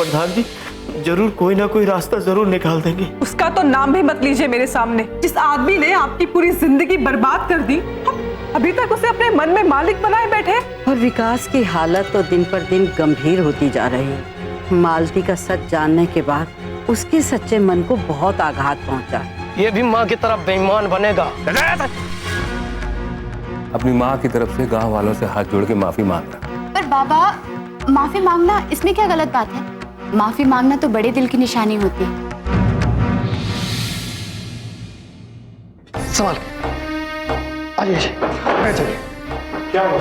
प्रधान जी जरूर कोई ना कोई रास्ता जरूर निकाल देंगे। उसका तो नाम भी मत लीजिए मेरे सामने। जिस आदमी ने आपकी पूरी जिंदगी बर्बाद कर दी, अभी तक उसे अपने मन में मालिक बनाए बैठे। और विकास की हालत तो दिन पर दिन गंभीर होती जा रही है। मालती का सच जानने के बाद उसके सच्चे मन को बहुत आघात पहुंचा। ये भी माँ की तरफ बेईमान बनेगा। अपनी माँ की तरफ से गांव वालों से हाथ जोड़ के माफी मांग रहा। पर बाबा, माफी मांगना इसमें क्या गलत बात है? माफी मांगना तो बड़े दिल की निशानी होती है। संभाल क्या हुआ?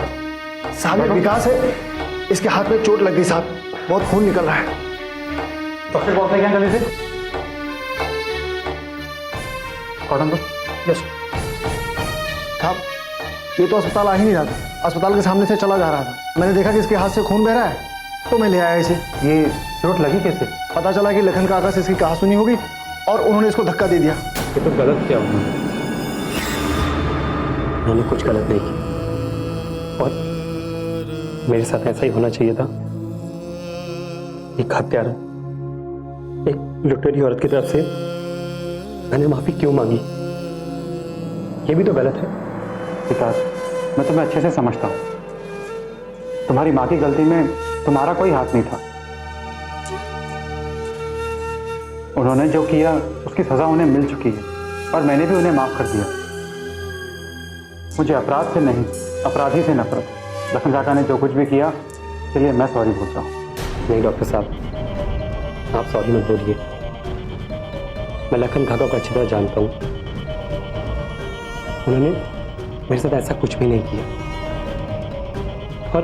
साहब ये विकास है, इसके हाथ में चोट लग गई साहब, बहुत खून निकल रहा है। तो फिर बहुत क्या जल्दी से कॉटन दो। यस साहब, ये तो अस्पताल आ ही नहीं रहा था, अस्पताल के सामने से चला जा रहा था। मैंने देखा कि इसके हाथ से खून बह रहा है तो मैं ले आया इसे। ये चोट लगी कैसे? पता चला कि लखन काका से इसकी कहासुनी होगी और उन्होंने इसको धक्का दे दिया। ये तो गलत क्या हुआ? मैंने कुछ गलत नहीं किया और मेरे साथ ऐसा ही होना चाहिए था। एक हत्यारा, एक लुटेरी औरत की तरफ से मैंने माफी क्यों मांगी? ये भी तो गलत है। विकास, मैं तुम्हें अच्छे से समझता हूँ। तुम्हारी माँ की गलती में तुम्हारा कोई हाथ नहीं था। उन्होंने जो किया उसकी सजा उन्हें मिल चुकी है और मैंने भी उन्हें माफ कर दिया। मुझे अपराध से नहीं, अपराधी से नफरत है। लखन काका ने जो कुछ भी किया उसके लिए मैं सॉरी बोलता हूँ। नहीं डॉक्टर साहब, आप सॉरी मत बोलिए। मैं लखन काका को अच्छी तरह जानता हूँ। उन्होंने मेरे साथ ऐसा कुछ भी नहीं किया और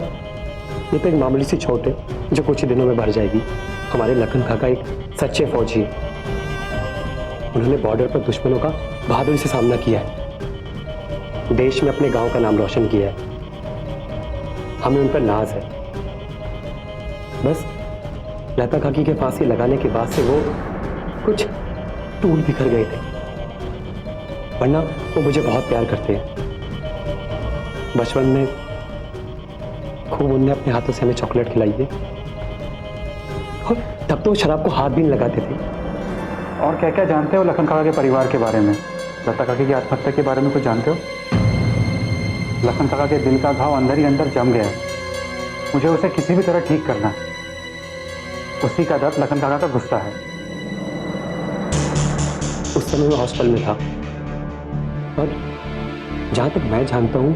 ये तो एक मामूली सी चोट है जो कुछ ही दिनों में भर जाएगी। हमारे लखन काका एक सच्चे फौजी हैं। उन्होंने बॉर्डर पर दुश्मनों का बहादुरी से सामना किया है, देश में अपने गांव का नाम रोशन किया है। हमें उन पर नाज है। बस लता काकी के फांसी लगाने के बाद से वो कुछ टूट बिखर गए थे, वरना वो मुझे बहुत प्यार करते हैं। बचपन में खूब उनने अपने हाथों से हमें चॉकलेट खिलाई है और तब तो वो शराब को हाथ भी नहीं लगाते थे। और क्या क्या जानते हो लखन काका के परिवार के बारे में? लता काकी की आत्महत्या के बारे में कुछ जानते हो? लखन काका के दिल का घाव अंदर ही अंदर जम गया है। मुझे उसे किसी भी तरह ठीक करना है। उसी का दर्द लखन काका का गुस्सा है। उस समय मैं हॉस्टल में था और जहां तक मैं जानता हूं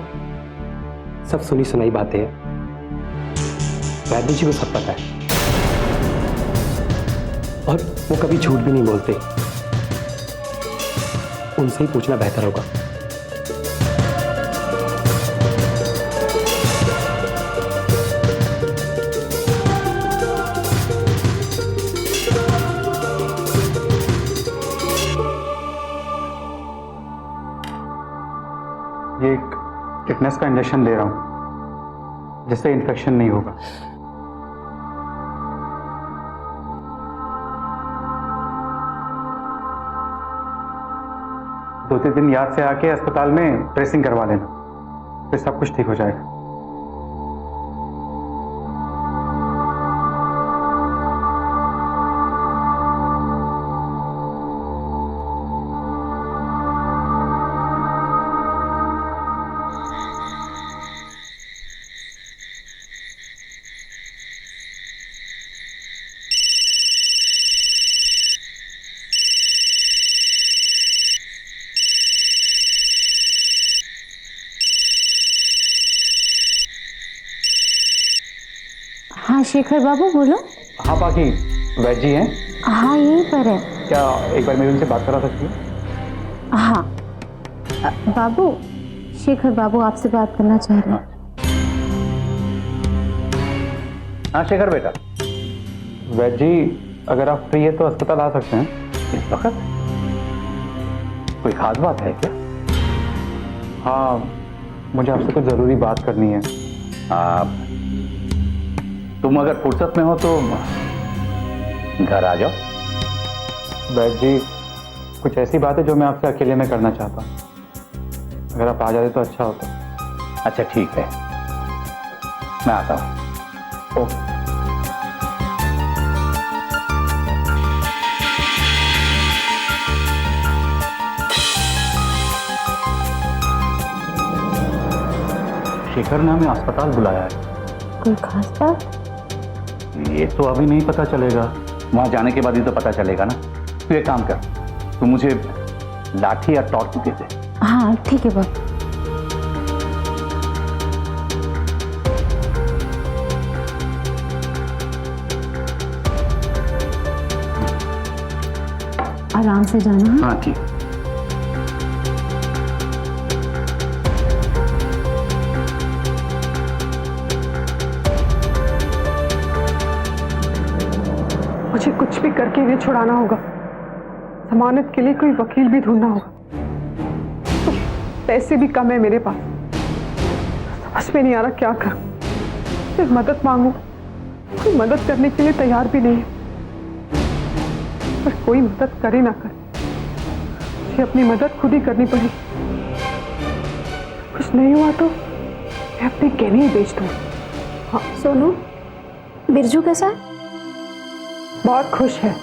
सब सुनी सुनाई बातें हैं। वैद्य जी को सब पता है और वो कभी झूठ भी नहीं बोलते। उनसे ही पूछना बेहतर होगा। ये एक टिटनेस का इंजेक्शन दे रहा हूं जिससे इन्फेक्शन नहीं होगा। दो तीन दिन याद से आके अस्पताल में ड्रेसिंग करवा लेना, फिर सब कुछ ठीक हो जाएगा। हाँ शेखर बाबू बोलो। हाँ बाकी वैद्य जी हैं? हाँ यहीं पर है। क्या एक बार मेरी उनसे बात करा सकती है? हाँ बाबू, शेखर बाबू आपसे बात करना चाह रहे हैं। हाँ शेखर बेटा। वैद्य जी अगर आप फ्री है तो अस्पताल आ सकते हैं इस वक्त। कोई खास बात है क्या? हाँ मुझे आपसे कुछ जरूरी बात करनी है। आप तुम अगर फुर्सत में हो तो घर आ जाओ। वैद्य जी कुछ ऐसी बात है जो मैं आपसे अकेले में करना चाहता हूँ। अगर आप आ जाते तो अच्छा होता। अच्छा ठीक है, मैं आता हूँ। ओके। शेखर ने हमें अस्पताल बुलाया है। कोई खास बात? ये तो अभी नहीं पता चलेगा, वहां जाने के बाद ही तो पता चलेगा ना। तू एक काम कर, तू मुझे लाठी या टॉर्च दे दे। हाँ ठीक है बाबा। आराम से जाना। हाँ ठीक। मुझे कुछ भी करके इन्हें छुड़ाना होगा। जमानत के लिए कोई वकील भी ढूंढना होगा। तो पैसे भी कम है मेरे पास। समझ में नहीं आ रहा क्या करूं। सिर्फ मदद मांगू, कोई मदद करने के लिए तैयार भी नहीं है। पर कोई मदद करे ना करे, मुझे अपनी मदद खुद ही करनी पड़ी। कुछ नहीं हुआ तो मैं अपने गहने ही बेच दूँ। हाँ सोनू, बिरजू कैसा है? बहुत खुश है।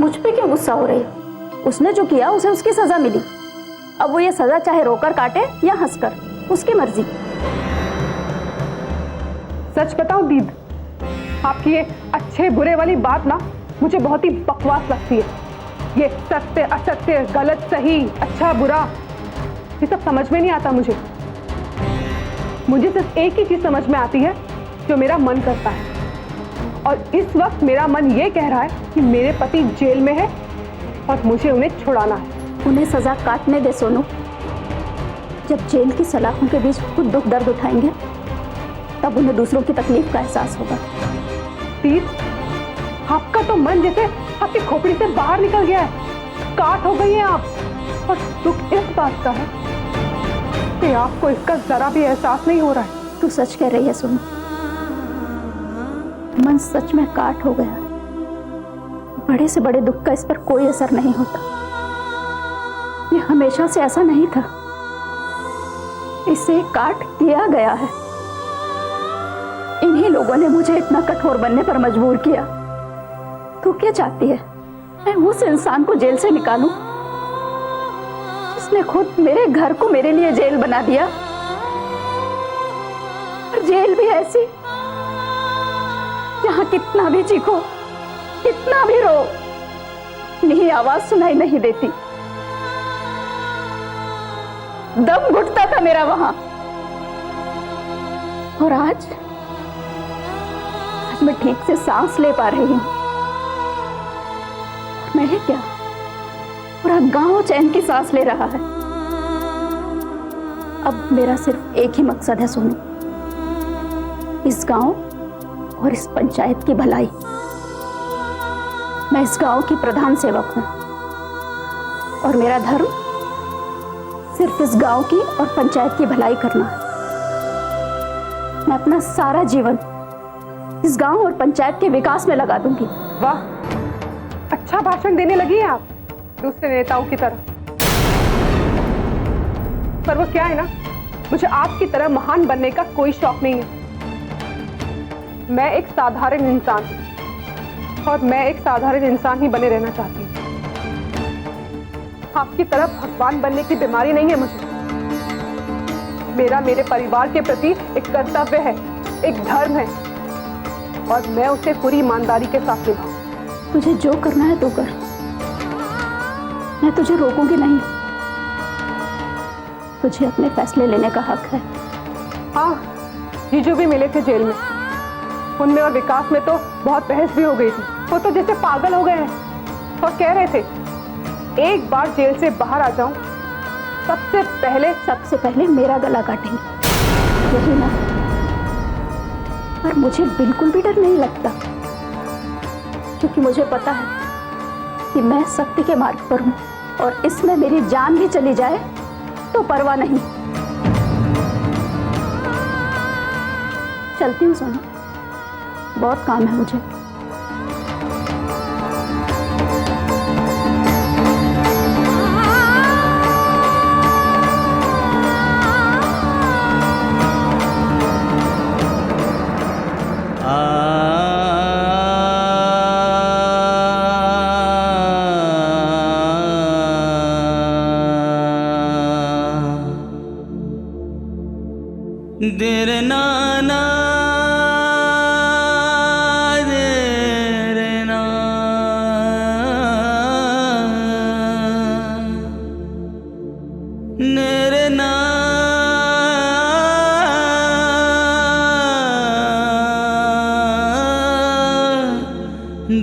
मुझ पे क्यों गुस्सा हो रही है? उसने जो किया उसे उसकी सजा मिली। अब वो ये सजा चाहे रोकर काटे या हंसकर, उसकी मर्जी। सच बताऊं दीद, आपकी ये अच्छे बुरे वाली बात ना मुझे बहुत ही बकवास लगती है। ये सत्य असत्य, गलत सही, अच्छा बुरा, ये सब समझ में नहीं आता मुझे। मुझे सिर्फ एक ही चीज समझ में आती है, जो मेरा मन करता है। और इस वक्त मेरा मन ये कह रहा है कि मेरे पति जेल में है और मुझे उन्हें छुड़ाना है। उन्हें सजा काटने दे सोनू। जब जेल की सलाखों के बीच खुद दुख दर्द उठाएंगे, तब उन्हें दूसरों की तकलीफ का एहसास होगा। दीद, आपका तो मन जैसे आपकी खोपड़ी से बाहर निकल गया है। काट हो गई हैं आप। और दुख इस बात का है कि आपको इसका जरा भी एहसास नहीं हो रहा है। तू सच कह रही है सोनू, मन सच में काट हो गया है। बड़े से बड़े दुख का इस पर कोई असर नहीं होता। ये हमेशा से ऐसा नहीं था। इसे काट किया गया है। इन्हीं लोगों ने मुझे इतना कठोर बनने पर मजबूर किया। तू क्या चाहती है? मैं उस इंसान को जेल से निकालूं जिसने खुद मेरे घर को मेरे लिए जेल बना दिया? और जेल भी ऐसी जहां कितना भी चीखो, कितना भी रो, नहीं आवाज सुनाई नहीं देती। दम घुटता था मेरा वहां। और आज मैं ठीक से सांस ले पा रही हूं। मैं क्या, पूरा गांव चैन की सांस ले रहा है। अब मेरा सिर्फ एक ही मकसद है सोनू, इस गांव और इस पंचायत की भलाई। मैं इस गांव की प्रधान सेवक हूं और मेरा धर्म सिर्फ इस गांव की और पंचायत की भलाई करना है। मैं अपना सारा जीवन इस गांव और पंचायत के विकास में लगा दूंगी। वाह, अच्छा भाषण देने लगी हैं आप दूसरे नेताओं की तरह। पर वो क्या है ना, मुझे आपकी तरह महान बनने का कोई शौक नहीं है। मैं एक साधारण इंसान हूं और मैं एक साधारण इंसान ही बने रहना चाहती हूँ। आपकी तरह भगवान बनने की बीमारी नहीं है मुझे। मेरा मेरे परिवार के प्रति एक कर्तव्य है, एक धर्म है और मैं उसे पूरी ईमानदारी के साथ निभाऊं। तुझे जो करना है तो कर, मैं तुझे रोकूंगी नहीं। तुझे अपने फैसले लेने का हक है। हाँ, जीजू भी मिले थे जेल में। उनमें और विकास में तो बहुत बहस भी हो गई थी। वो तो जैसे पागल हो गए हैं और कह रहे थे एक बार जेल से बाहर आ जाऊं, सबसे पहले मेरा गला काटेंगे। यही ना? पर मुझे बिल्कुल भी डर नहीं लगता, क्योंकि मुझे पता है कि मैं सत्य के मार्ग पर हूं और इसमें मेरी जान भी चली जाए तो परवाह नहीं। चलती हूँ सोना, बहुत काम है मुझे। देरे नाना देरे ना नेरे ना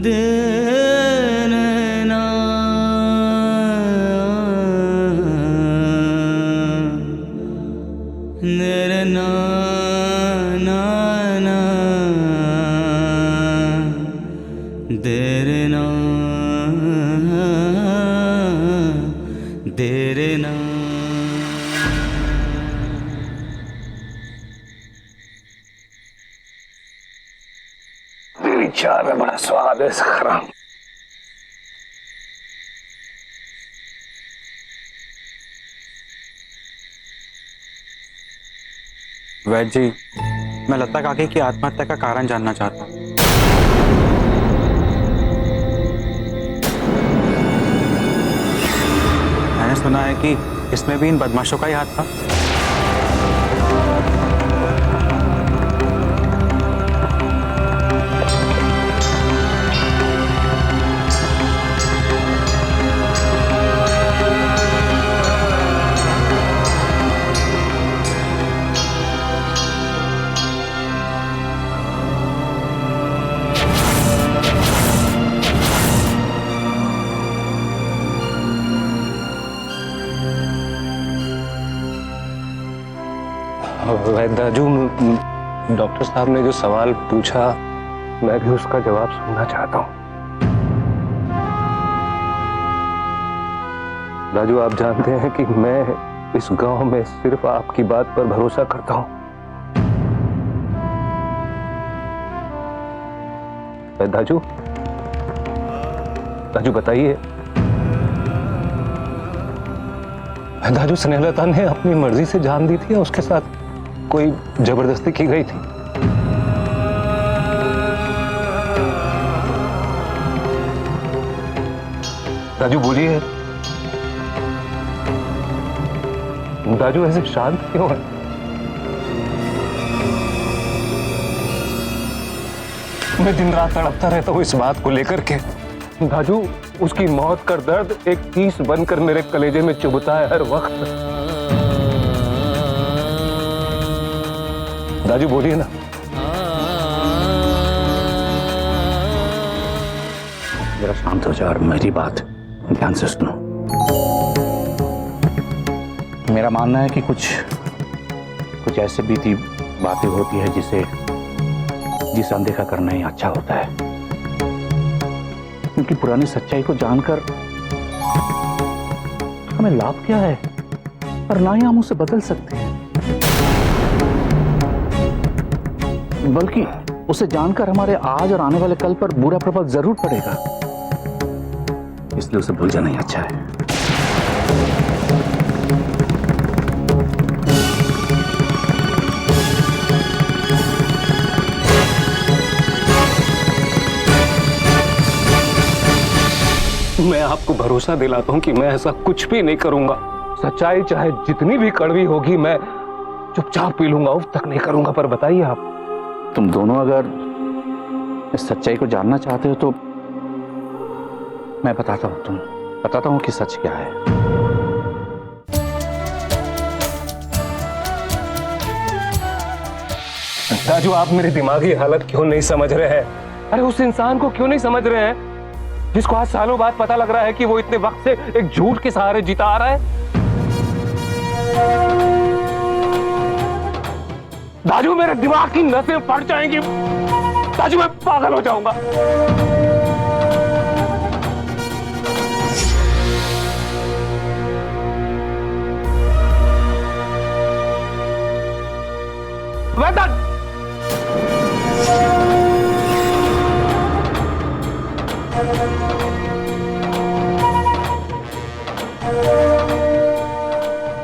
देरे ना नेरे ना ना ना देरे ना देरे ना। तेरी चाय में बड़ा स्वाद है सखरा। वैद्य जी, मैं लता काकी की आत्महत्या का कारण जानना चाहता हूँ। मैंने सुना है कि इसमें भी इन बदमाशों का ही हाथ था। दाजू, डॉक्टर साहब ने जो सवाल पूछा मैं भी उसका जवाब सुनना चाहता हूँ। दाजू, आप जानते हैं कि मैं इस गांव में सिर्फ आपकी बात पर भरोसा करता हूँ। दाजू, दाजू बताइए। दाजू, स्नेहलता ने अपनी मर्जी से जान दी थी या उसके साथ कोई जबरदस्ती की गई थी? दाजू बोलिए। दाजू ऐसे शांत क्यों है? मैं दिन रात तड़पता रहता हूँ इस बात को लेकर के। दाजू, उसकी मौत का दर्द एक तीस बनकर मेरे कलेजे में चुभता है हर वक्त। दाजू बोलिए ना। जरा शांत हो जाओ और मेरी बात ध्यान से सुनो। मेरा मानना है कि कुछ ऐसे बीती बातें होती है जिसे अनदेखा करना ही अच्छा होता है, क्योंकि पुरानी सच्चाई को जानकर हमें लाभ क्या है, और ना ही हम उसे बदल सकते हैं, बल्कि उसे जानकर हमारे आज और आने वाले कल पर बुरा प्रभाव जरूर पड़ेगा। इसलिए उसे भूल जाना ही अच्छा है। मैं आपको भरोसा दिलाता हूं कि मैं ऐसा कुछ भी नहीं करूंगा। सच्चाई चाहे जितनी भी कड़वी होगी मैं चुपचाप पी लूंगा, उफ तक नहीं करूंगा। पर बताइए आप, तुम दोनों अगर इस सच्चाई को जानना चाहते हो तो मैं बताता हूं कि सच क्या है। राजू, आप मेरी दिमागी हालत क्यों नहीं समझ रहे हैं? अरे उस इंसान को क्यों नहीं समझ रहे हैं जिसको आज सालों बाद पता लग रहा है कि वो इतने वक्त से एक झूठ के सहारे जीता आ रहा है? दाजू, मेरे दिमाग की नसें फट जाएंगी। दाजू, मैं पागल हो जाऊंगा।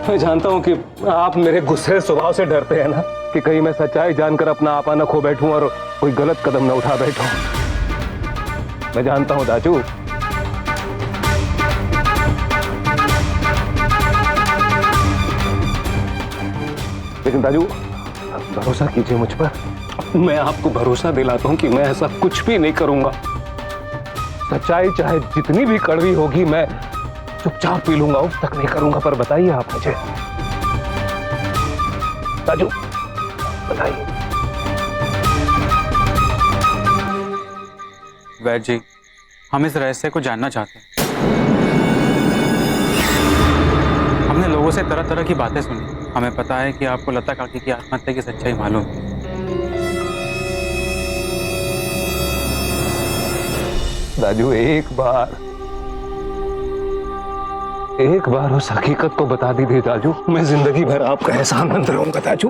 मैं जानता हूं कि आप मेरे गुस्से स्वभाव से डरते हैं ना, कि कहीं मैं सच्चाई जानकर अपना आपा न खो बैठूं और कोई गलत कदम न उठा बैठूं। मैं जानता हूं दाजू, लेकिन दाजू भरोसा कीजिए मुझ पर। मैं आपको भरोसा दिलाता हूं कि मैं ऐसा कुछ भी नहीं करूंगा। सच्चाई चाहे जितनी भी कड़वी होगी मैं चुपचाप पी लूंगा, उस तक नहीं करूंगा। पर बताइए आप मुझे, राजू बताइए। वैद जी, हम इस रहस्य को जानना चाहते हैं। हमने लोगों से तरह तरह की बातें सुनी। हमें पता है कि आपको लता काकी की आत्महत्या की सच्चाई मालूम है। राजू, एक बार उस हकीकत को बता दीजिए राजू, मैं जिंदगी भर आपका एहसानमंद रहूंगा राजू।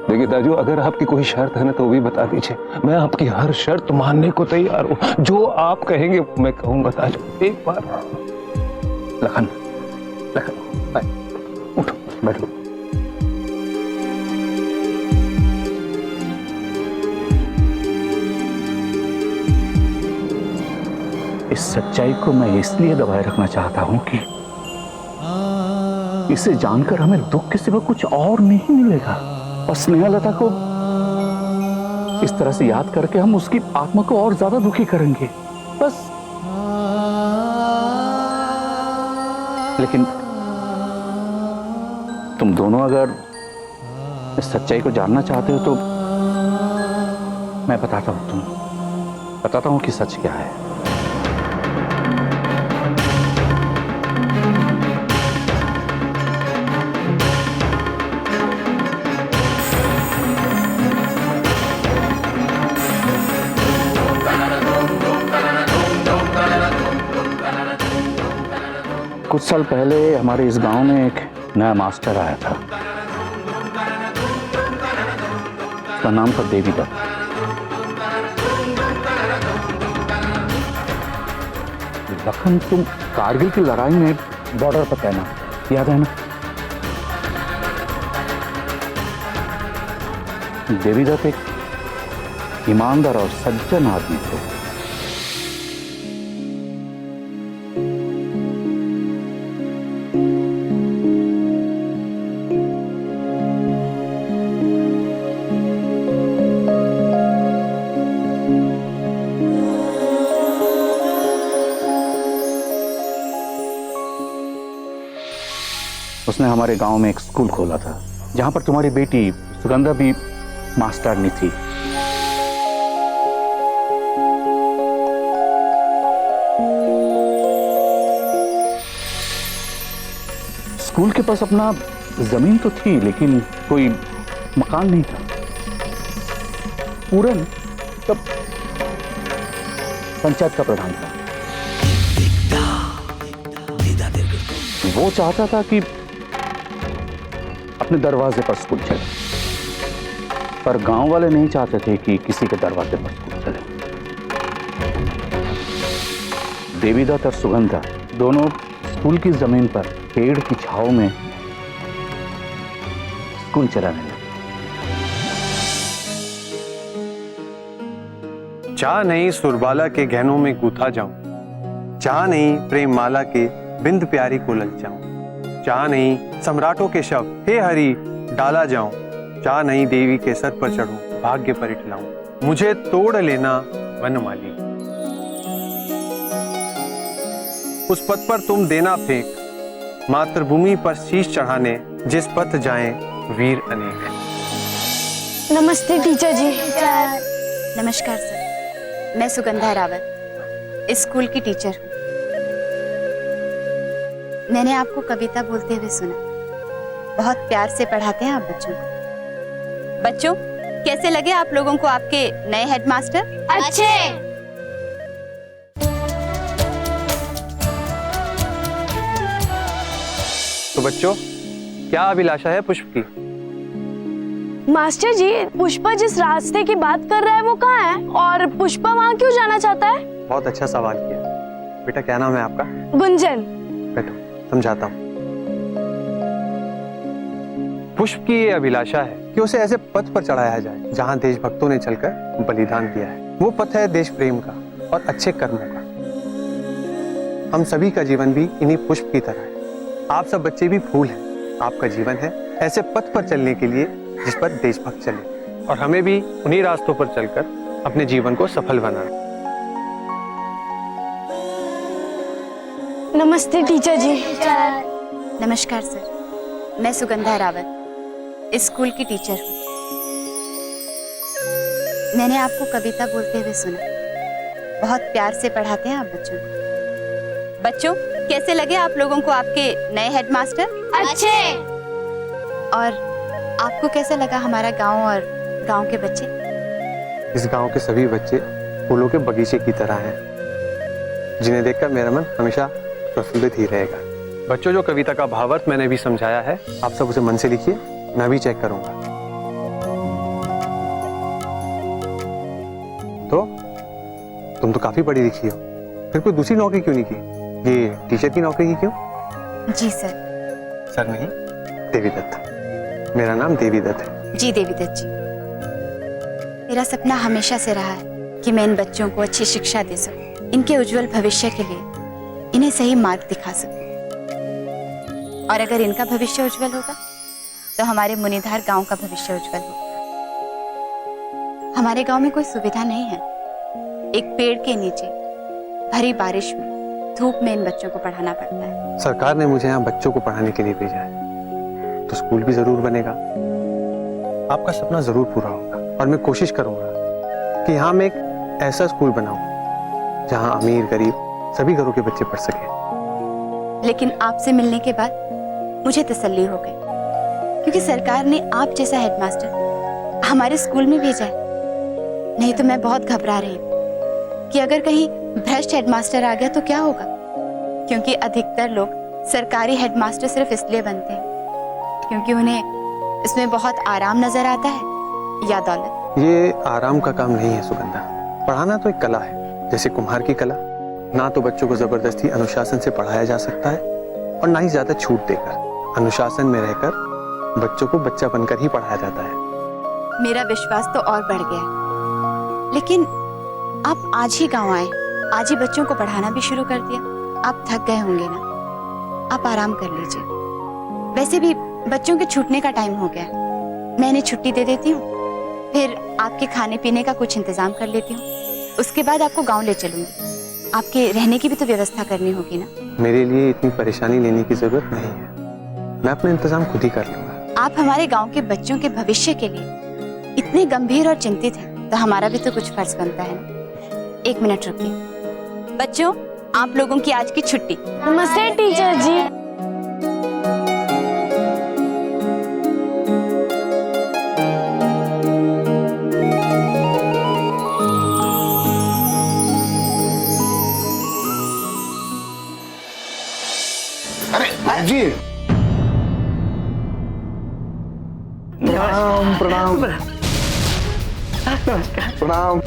देखिए राजू, अगर आपकी कोई शर्त है ना तो वो भी बता दीजिए। मैं आपकी हर शर्त मानने को तैयार हूं। जो आप कहेंगे वो मैं कहूंगा राजू। एक बार। लखन, उठो, बैठो। इस सच्चाई को मैं इसलिए दबाए रखना चाहता हूं कि इसे जानकर हमें दुख के सिवा कुछ और नहीं मिलेगा। और स्नेहलता को इस तरह से याद करके हम उसकी आत्मा को और ज्यादा दुखी करेंगे, बस। लेकिन तुम दोनों अगर इस सच्चाई को जानना चाहते हो तो मैं बताता हूं कि सच क्या है। कुछ साल पहले हमारे इस गांव में एक नया मास्टर आया था। उसका नाम था देवीदत्त। लखन, तुम कारगिल की लड़ाई में बॉर्डर पर तैनात, याद है ना? देवीदत्त एक ईमानदार और सज्जन आदमी थे। उसने हमारे गांव में एक स्कूल खोला था जहां पर तुम्हारी बेटी सुगंधा भी मास्टरनी थी। स्कूल के पास अपना जमीन तो थी लेकिन कोई मकान नहीं था। पूरन तब पंचायत का प्रधान था। वो चाहता था कि अपने दरवाजे पर स्कूल चले, पर गांव वाले नहीं चाहते थे कि किसी के दरवाजे पर स्कूल चले। देवीदत्त और सुगंधा दोनों स्कूल की जमीन पर पेड़ की छांव में स्कूल चलाने लगे। चाह नहीं सुरबाला के गहनों में गूथा जाऊं, चाह नहीं प्रेम माला के बिंद प्यारी को ललचाऊं, चाह नहीं सम्राटों के शव हे हरि डाला जाऊं, चाह नहीं देवी के सर पर चढ़ूं भाग्य पर इठलाऊं, मुझे तोड़ लेना वनमाली। उस पथ पर तुम देना फेंक, मातृभूमि पर शीश चढ़ाने जिस पथ जाएं वीर अनेक। नमस्ते टीचर जी। नमस्कार सर, मैं सुगंधा रावत इस स्कूल की टीचर हूँ। मैंने आपको कविता बोलते हुए सुना। बहुत प्यार से पढ़ाते हैं आप बच्चों को। बच्चों, कैसे लगे आप लोगों को आपके नए हेडमास्टर? अच्छे। तो बच्चों, क्या अभिलाषा है पुष्प की? मास्टर जी, पुष्पा जिस रास्ते की बात कर रहा है वो कहाँ है और पुष्पा वहाँ क्यों जाना चाहता है? बहुत अच्छा सवाल किया बेटा। क्या नाम है आपका? गुंजन। बैठो, समझाता हूँ। पुष्प की ये अभिलाषा है कि उसे ऐसे पथ पर चढ़ाया जाए जहां देशभक्तों ने चलकर बलिदान दिया है। वो पथ है देश प्रेम का और अच्छे कर्मों का। हम सभी का जीवन भी इन्हीं पुष्प की तरह है। आप सब बच्चे भी फूल हैं। आपका जीवन है ऐसे पथ पर चलने के लिए जिस पर देशभक्त चले, और हमें भी उन्हीं रास्तों पर चलकर अपने जीवन को सफल बनाना। नमस्ते टीचर जी। नमस्कार सर, मैं सुगंधा रावत इस स्कूल की टीचर हूँ। मैंने आपको कविता बोलते हुए सुना। बहुत प्यार से पढ़ाते हैं आप बच्चों को। बच्चों, कैसे लगे आप लोगों को आपके नए हेडमास्टर? अच्छे। और आपको कैसा लगा हमारा गांव और गांव के बच्चे? इस गांव के सभी बच्चे फूलों के बगीचे की तरह हैं, जिन्हें देखकर मेरा मन हमेशा प्रफुल्लित ही रहेगा। बच्चों, जो कविता का भावार्थ मैंने भी समझाया है, आप सब उसे मन से लिखिए, मैं भी चेक करूंगा। तो तुम तो काफी पढ़ी लिखी हो, फिर कोई दूसरी नौकरी क्यों नहीं की? ये टीचर की नौकरी की क्यों? जी सर। सर नहीं, देवीदत्त। मेरा नाम देवीदत्त है। जी देवीदत्त जी। मेरा सपना हमेशा से रहा है कि मैं इन बच्चों को अच्छी शिक्षा दे सकूं, इनके उज्जवल भविष्य के लिए इन्हें सही मार्ग दिखा सकूं। और अगर इनका भविष्य उज्जवल होगा तो हमारे मुनिधार गांव का भविष्य उज्जवल होगा। हमारे गांव में कोई सुविधा नहीं है। एक पेड़ के नीचे भरी बारिश में धूप में इन बच्चों को पढ़ाना पड़ता है। सरकार ने मुझे यहाँ बच्चों को पढ़ाने के लिए भेजा है, तो स्कूल भी जरूर बनेगा। आपका सपना जरूर पूरा होगा, और मैं कोशिश करूंगा कि यहाँ मैं एक ऐसा स्कूल बनाऊं जहाँ अमीर गरीब सभी घरों के बच्चे पढ़ सकें। लेकिन आपसे मिलने के बाद मुझे तसल्ली हो गई, क्योंकि सरकार ने आप जैसा हेडमास्टर हमारे स्कूल में भेजा है। नहीं तो मैं बहुत घबरा रही हूँ कि अगर कहीं भ्रष्ट हेडमास्टर आ गया तो क्या होगा, क्योंकि अधिकतर लोग सरकारी हेडमास्टर सिर्फ इसलिए बनते हैं क्योंकि उन्हें इसमें बहुत आराम नजर आता है या दौलत। ये आराम का काम नहीं है सुगंधा। पढ़ाना तो एक कला है, जैसे कुम्हार की कला। ना तो बच्चों को जबरदस्ती अनुशासन से पढ़ाया जा सकता है, और ना ही ज्यादा छूट देकर। अनुशासन में रहकर बच्चों को बच्चा बनकर ही पढ़ाया जाता है। मेरा विश्वास तो और बढ़ गया। लेकिन आप आज ही गांव आए, आज ही बच्चों को पढ़ाना भी शुरू कर दिया। आप थक गए होंगे ना, आप आराम कर लीजिए। वैसे भी बच्चों के छूटने का टाइम हो गया, मैं इन्हें छुट्टी दे देती हूँ, फिर आपके खाने पीने का कुछ इंतजाम कर लेती हूँ। उसके बाद आपको गांव ले चलूंगी। आपके रहने की भी तो व्यवस्था करनी होगी ना। मेरे लिए इतनी परेशानी लेने की जरूरत नहीं है, मैं अपना इंतजाम खुद ही कर लूंगा। आप हमारे गांव के बच्चों के भविष्य के लिए इतने गंभीर और चिंतित हैं, तो हमारा भी तो कुछ फर्ज बनता है ना। एक मिनट रुकिए। बच्चों, आप लोगों की आज की छुट्टी। नमस्ते टीचर जी। जी प्रणाम प्रणाम प्रणाम।